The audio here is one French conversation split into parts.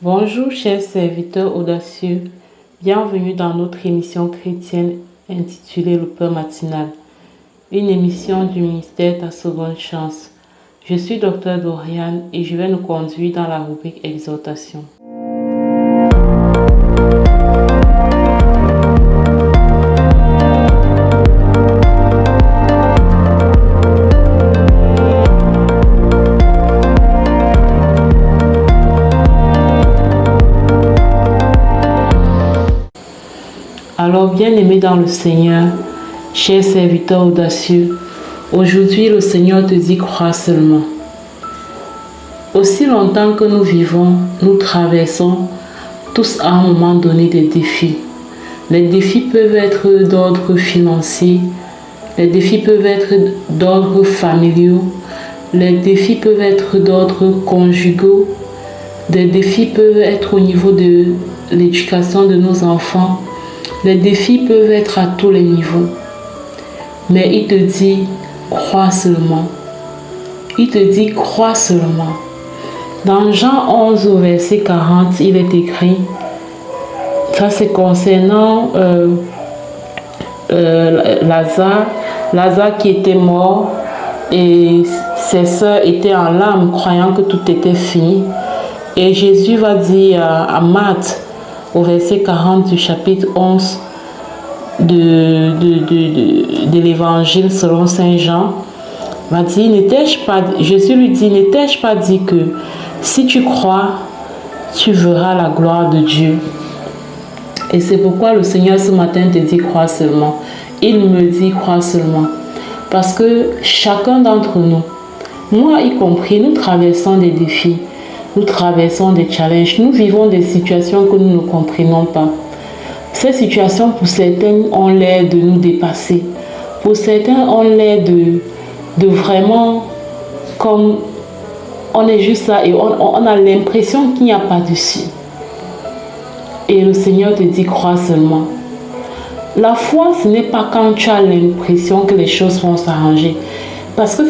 Bonjour chers serviteurs audacieux, bienvenue dans notre émission chrétienne intitulée Le Pain matinal, une émission du ministère Ta Seconde Chance. Je suis Dr Doriane et je vais nous conduire dans la rubrique Exhortation. Alors, bien-aimés dans le Seigneur, chers serviteurs audacieux, aujourd'hui le Seigneur te dit crois seulement. Aussi longtemps que nous vivons, nous traversons tous à un moment donné des défis. Les défis peuvent être d'ordre financier, les défis peuvent être d'ordre familial, les défis peuvent être d'ordre conjugal, des défis peuvent être au niveau de l'éducation de nos enfants. Les défis peuvent être à tous les niveaux. Mais il te dit, crois seulement. Il te dit, crois seulement. Dans Jean 11 au verset 40, il est écrit, ça c'est concernant Lazare qui était mort et ses sœurs étaient en larmes croyant que tout était fini. Et Jésus va dire à Marthe, au verset 40 du chapitre 11 de l'évangile selon Saint Jean, va dire, Jésus lui dit, n'étais-je pas dit que si tu crois, tu verras la gloire de Dieu. Et c'est pourquoi le Seigneur ce matin te dit crois seulement. Il me dit crois seulement. Parce que chacun d'entre nous, moi y compris, nous traversons des défis. Nous traversons des challenges, nous vivons des situations que nous ne comprenons pas. Ces situations, pour certains, ont l'air de nous dépasser. Pour certains, ont l'air de vraiment comme on est juste là et on a l'impression qu'il n'y a pas dessus. Et le Seigneur te dit crois seulement. La foi, ce n'est pas quand tu as l'impression que les choses vont s'arranger. Parce que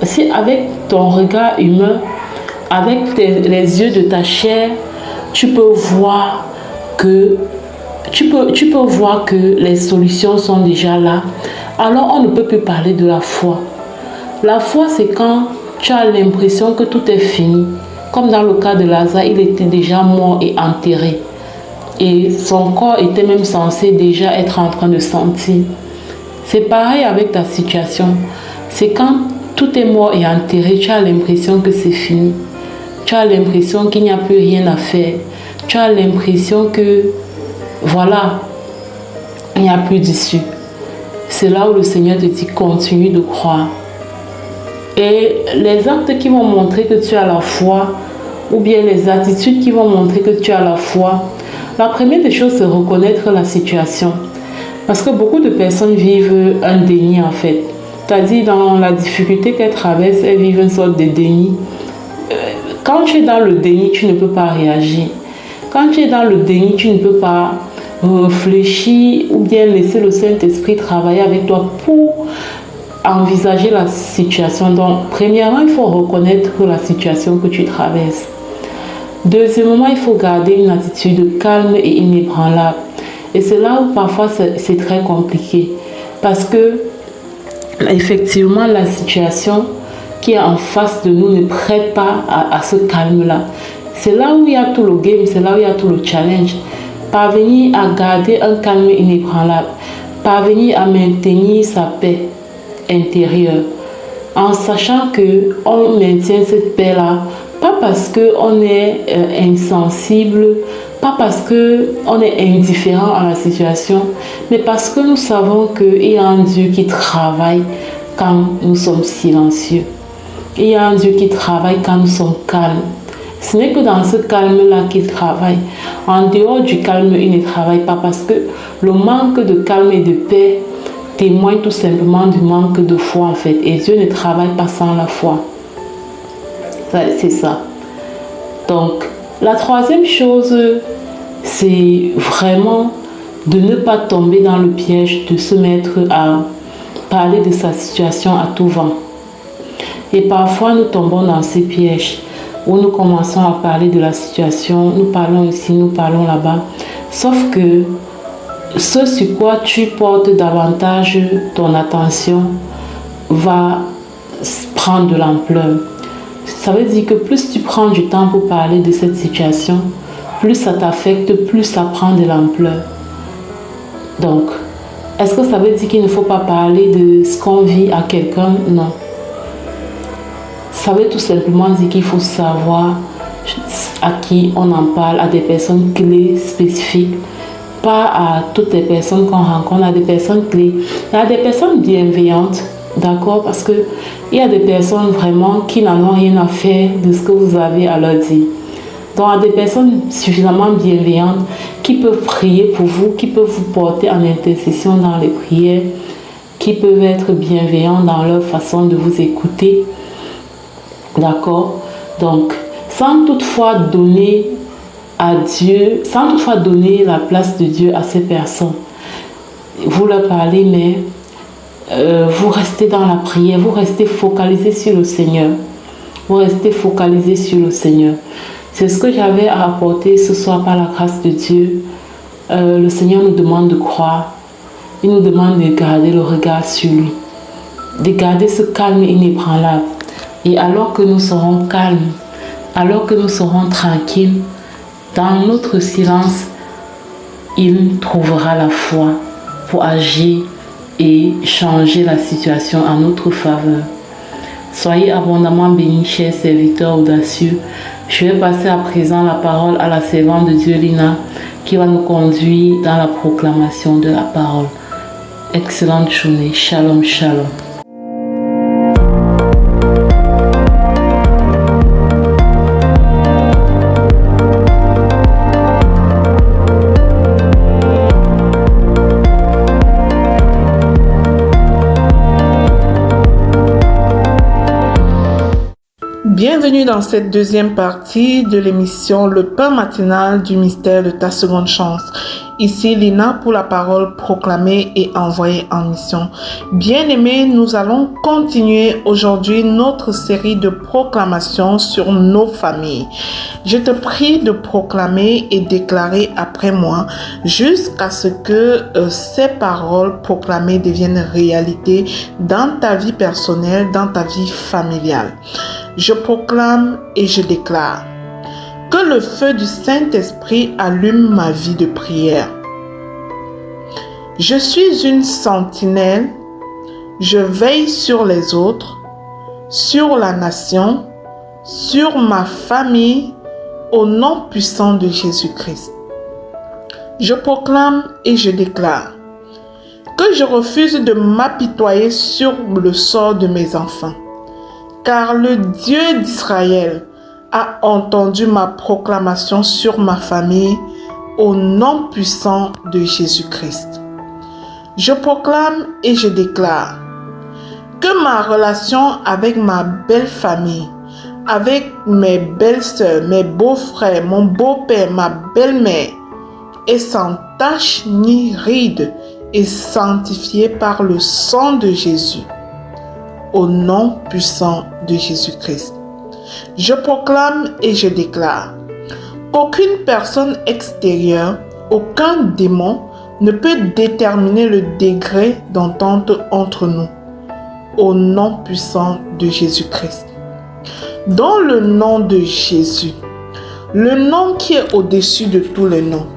si avec ton regard humain, avec les yeux de ta chair, tu peux voir que les solutions sont déjà là. Alors on ne peut plus parler de la foi. La foi, c'est quand tu as l'impression que tout est fini. Comme dans le cas de Lazare, il était déjà mort et enterré. Et son corps était même censé déjà être en train de sentir. C'est pareil avec ta situation. C'est quand tout est mort et enterré, tu as l'impression que c'est fini. Tu as l'impression qu'il n'y a plus rien à faire. Tu as l'impression que, voilà, il n'y a plus d'issue. C'est là où le Seigneur te dit, continue de croire. Et les actes qui vont montrer que tu as la foi, ou bien les attitudes qui vont montrer que tu as la foi, la première des choses, c'est reconnaître la situation. Parce que beaucoup de personnes vivent un déni en fait. C'est-à-dire dans la difficulté qu'elles traversent, elles vivent une sorte de déni. Quand tu es dans le déni, tu ne peux pas réagir. Quand tu es dans le déni, tu ne peux pas réfléchir ou bien laisser le Saint-Esprit travailler avec toi pour envisager la situation. Donc, premièrement, il faut reconnaître la situation que tu traverses. Deuxièmement, il faut garder une attitude calme et inébranlable. Et c'est là où parfois c'est très compliqué. Parce que, effectivement, la situation qui est en face de nous ne prête pas à ce calme-là. C'est là où il y a tout le game, c'est là où il y a tout le challenge. Parvenir à garder un calme inébranlable, parvenir à maintenir sa paix intérieure, en sachant qu'on maintient cette paix-là, pas parce qu'on est insensible, pas parce qu'on est indifférent à la situation, mais parce que nous savons qu'il y a un Dieu qui travaille quand nous sommes silencieux. Il y a un Dieu qui travaille quand nous sommes calmes. Ce n'est que dans ce calme-là qu'il travaille. En dehors du calme, il ne travaille pas parce que le manque de calme et de paix témoigne tout simplement du manque de foi en fait. Et Dieu ne travaille pas sans la foi. C'est ça. Donc, la troisième chose, c'est vraiment de ne pas tomber dans le piège de se mettre à parler de sa situation à tout vent. Et parfois, nous tombons dans ces pièges. où nous commençons à parler de la situation. Nous parlons ici, nous parlons là-bas. Sauf que ce sur quoi tu portes davantage ton attention va prendre de l'ampleur. Ça veut dire que plus tu prends du temps pour parler de cette situation, plus ça t'affecte, plus ça prend de l'ampleur. Donc, est-ce que ça veut dire qu'il ne faut pas parler de ce qu'on vit à quelqu'un? Non. Ça veut tout simplement dire qu'il faut savoir à qui on en parle, à des personnes clés spécifiques, pas à toutes les personnes qu'on rencontre, à des personnes clés. Il y a des personnes bienveillantes, d'accord, parce qu'il y a des personnes vraiment qui n'en ont rien à faire de ce que vous avez à leur dire. Donc, il y a des personnes suffisamment bienveillantes qui peuvent prier pour vous, qui peuvent vous porter en intercession dans les prières, qui peuvent être bienveillants dans leur façon de vous écouter. D'accord? Donc, sans toutefois donner à Dieu, sans toutefois donner la place de Dieu à ces personnes. Vous leur parlez, mais vous restez dans la prière, vous restez focalisé sur le Seigneur. Vous restez focalisé sur le Seigneur. C'est ce que j'avais à apporter ce soir par la grâce de Dieu. Le Seigneur nous demande de croire. Il nous demande de garder le regard sur lui. De garder ce calme inébranlable. Et alors que nous serons calmes, alors que nous serons tranquilles, dans notre silence, il trouvera la foi pour agir et changer la situation en notre faveur. Soyez abondamment bénis, chers serviteurs audacieux. Je vais passer à présent la parole à la servante de Dieu, Lina, qui va nous conduire dans la proclamation de la parole. Excellente journée. Shalom, shalom. Bienvenue dans cette deuxième partie de l'émission Le pain matinal du mystère de ta seconde chance. Ici Lina pour la parole proclamée et envoyée en mission. Bien-aimés, nous allons continuer aujourd'hui notre série de proclamations sur nos familles. Je te prie de proclamer et déclarer après moi jusqu'à ce que ces paroles proclamées deviennent réalité dans ta vie personnelle, dans ta vie familiale. Je proclame et je déclare que le feu du Saint-Esprit allume ma vie de prière. Je suis une sentinelle, je veille sur les autres, sur la nation, sur ma famille, au nom puissant de Jésus-Christ. Je proclame et je déclare que je refuse de m'apitoyer sur le sort de mes enfants. Car le Dieu d'Israël a entendu ma proclamation sur ma famille au nom puissant de Jésus-Christ. Je proclame et je déclare que ma relation avec ma belle famille, avec mes belles-sœurs, mes beaux-frères, mon beau-père, ma belle-mère, est sans tache ni ride et sanctifiée par le sang de Jésus. Au nom puissant de Jésus-Christ. Je proclame et je déclare qu'aucune personne extérieure, aucun démon ne peut déterminer le degré d'entente entre nous. Au nom puissant de Jésus-Christ. Dans le nom de Jésus, le nom qui est au-dessus de tous les noms,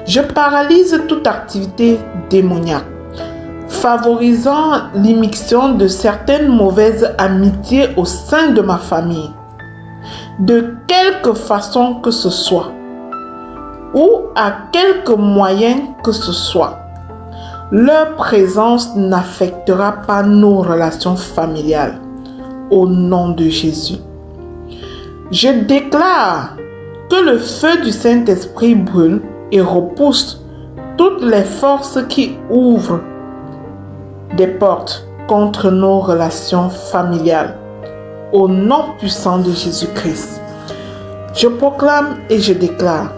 je paralyse toute activité démoniaque favorisant l'immixtion de certaines mauvaises amitiés au sein de ma famille, de quelque façon que ce soit, ou à quelque moyen que ce soit. Leur présence n'affectera pas nos relations familiales, au nom de Jésus. Je déclare que le feu du Saint-Esprit brûle et repousse toutes les forces qui ouvrent des portes contre nos relations familiales. Au nom puissant de Jésus-Christ, je proclame et je déclare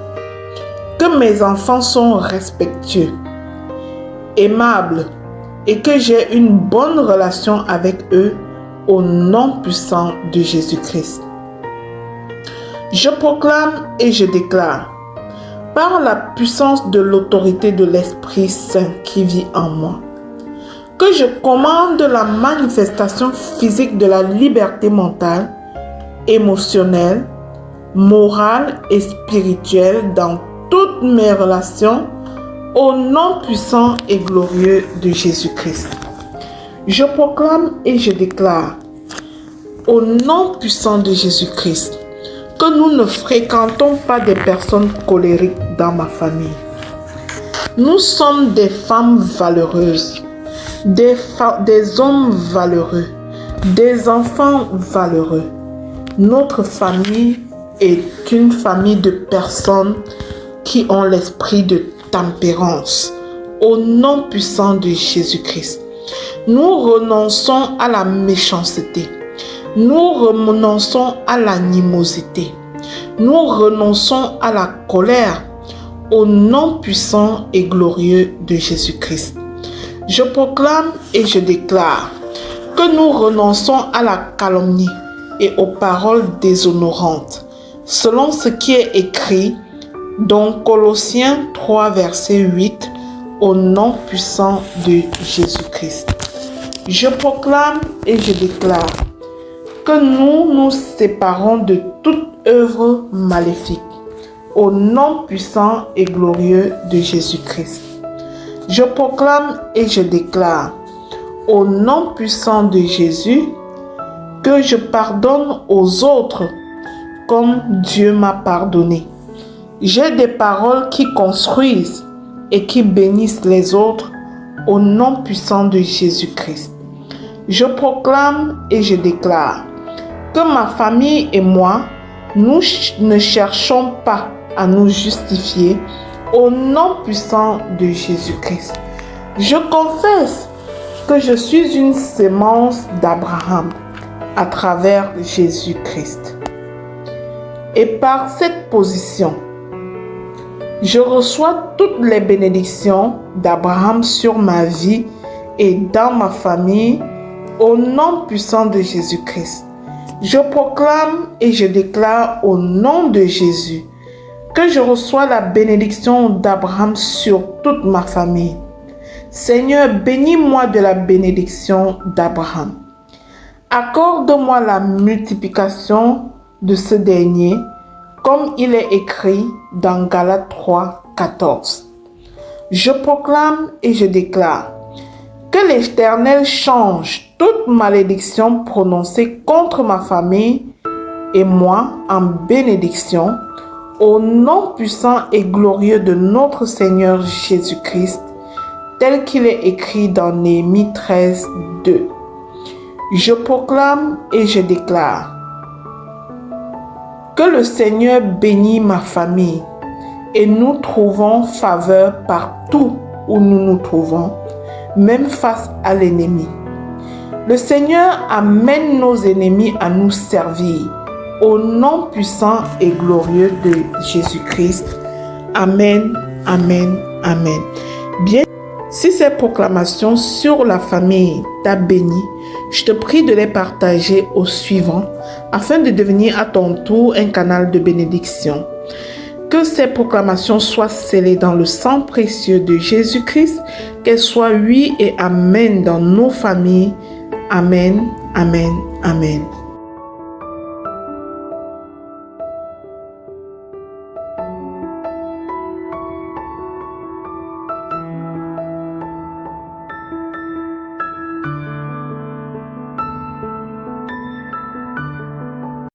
que mes enfants sont respectueux, aimables et que j'ai une bonne relation avec eux au nom puissant de Jésus-Christ. Je proclame et je déclare, par la puissance de l'autorité de l'Esprit Saint qui vit en moi, que je commande la manifestation physique de la liberté mentale, émotionnelle, morale et spirituelle dans toutes mes relations au nom puissant et glorieux de Jésus-Christ. Je proclame et je déclare, au nom puissant de Jésus-Christ, que nous ne fréquentons pas des personnes colériques dans ma famille. Nous sommes des femmes valeureuses, des hommes valeureux, des enfants valeureux. Notre famille est une famille de personnes qui ont l'esprit de tempérance. Au nom puissant de Jésus-Christ, nous renonçons à la méchanceté. Nous renonçons à l'animosité. Nous renonçons à la colère au nom puissant et glorieux de Jésus-Christ. Je proclame et je déclare que nous renonçons à la calomnie et aux paroles déshonorantes, selon ce qui est écrit dans Colossiens 3, verset 8, au nom puissant de Jésus-Christ. Je proclame et je déclare que nous nous séparons de toute œuvre maléfique, au nom puissant et glorieux de Jésus-Christ. Je proclame et je déclare, au nom puissant de Jésus, que je pardonne aux autres comme Dieu m'a pardonné. J'ai des paroles qui construisent et qui bénissent les autres au nom puissant de Jésus-Christ. Je proclame et je déclare que ma famille et moi, nous ne cherchons pas à nous justifier au nom puissant de Jésus-Christ. Je confesse que je suis une sémence d'Abraham à travers Jésus-Christ. Et par cette position, je reçois toutes les bénédictions d'Abraham sur ma vie et dans ma famille au nom puissant de Jésus-Christ. Je proclame et je déclare au nom de Jésus que je reçois la bénédiction d'Abraham sur toute ma famille. Seigneur, bénis-moi de la bénédiction d'Abraham. Accorde-moi la multiplication de ce dernier, comme il est écrit dans Galates 3, 14. Je proclame et je déclare que l'Éternel change toute malédiction prononcée contre ma famille et moi en bénédiction au nom puissant et glorieux de notre Seigneur Jésus-Christ, tel qu'il est écrit dans Néhémie 13, 2. Je proclame et je déclare que le Seigneur bénit ma famille et nous trouvons faveur partout où nous nous trouvons, même face à l'ennemi. Le Seigneur amène nos ennemis à nous servir au nom puissant et glorieux de Jésus-Christ. Amen, amen, amen. Bien, si ces proclamations sur la famille t'a béni, je te prie de les partager aux suivants afin de devenir à ton tour un canal de bénédiction. Que ces proclamations soient scellées dans le sang précieux de Jésus-Christ, qu'elles soient oui et amen dans nos familles. Amen, amen, amen.